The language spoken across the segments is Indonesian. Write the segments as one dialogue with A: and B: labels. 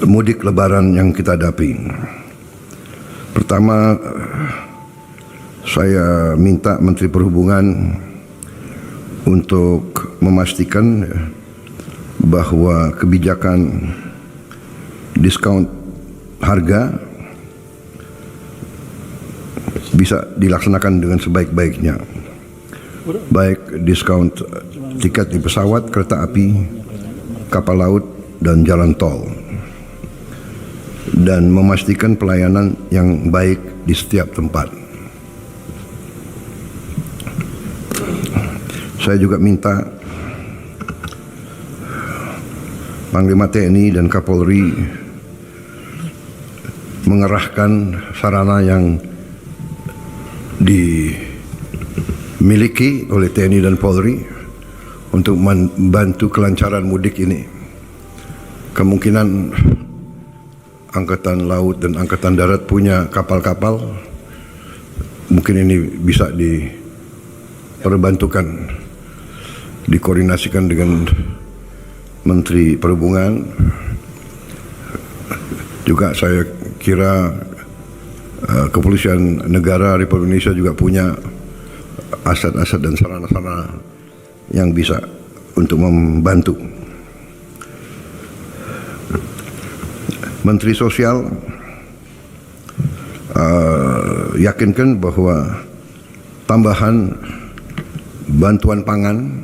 A: mudik lebaran yang kita hadapi. Pertama, saya minta Menteri Perhubungan untuk memastikan bahwa kebijakan diskon harga bisa dilaksanakan dengan sebaik-baiknya, baik diskon tiket di pesawat, kereta api, kapal laut, dan jalan tol, dan memastikan pelayanan yang baik di setiap tempat. Saya juga minta Panglima TNI dan Kapolri mengerahkan sarana yang dimiliki oleh TNI dan Polri untuk membantu kelancaran mudik ini. Kemungkinan Angkatan Laut dan Angkatan Darat punya kapal-kapal, mungkin ini bisa diperbantukan, dikoordinasikan dengan Menteri Perhubungan. Juga saya kira Kepolisian Negara Republik Indonesia juga punya aset-aset dan sarana-sarana yang bisa untuk membantu. Menteri Sosial yakinkan bahwa tambahan bantuan pangan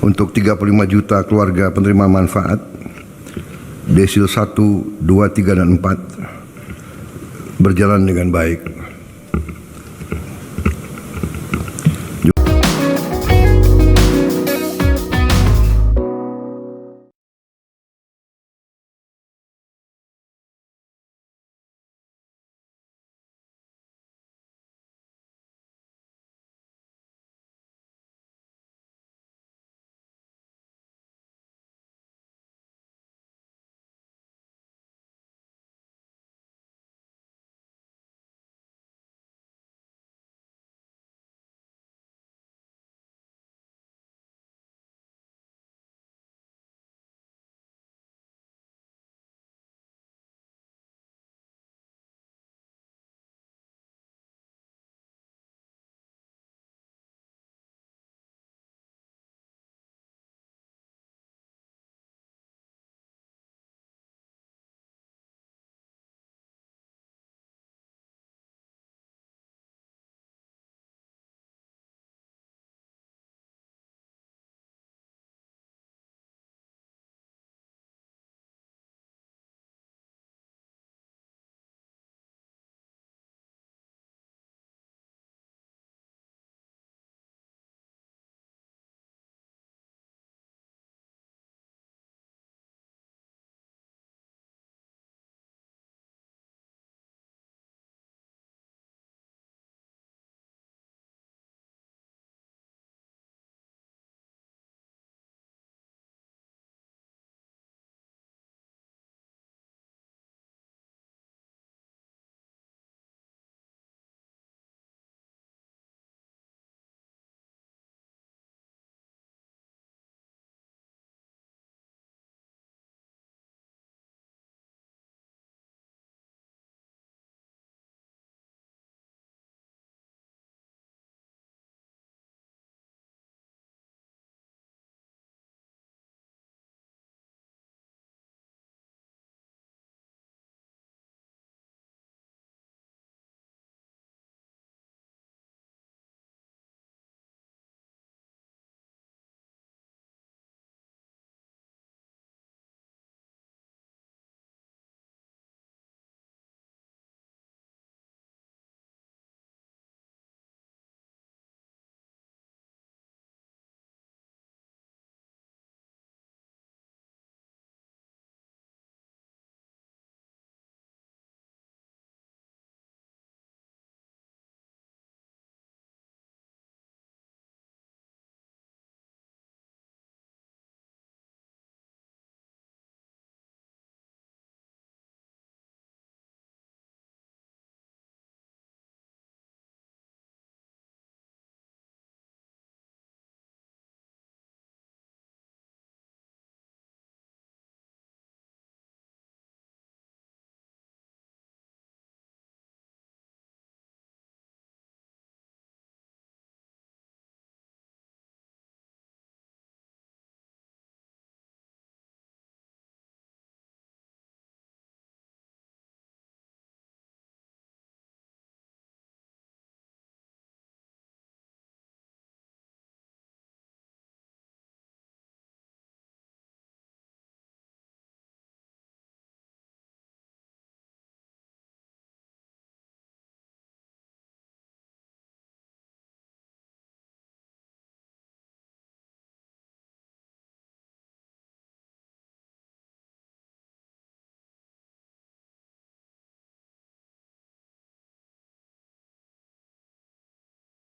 A: untuk 35 juta keluarga penerima manfaat desil 1, 2, 3, dan 4 berjalan dengan baik.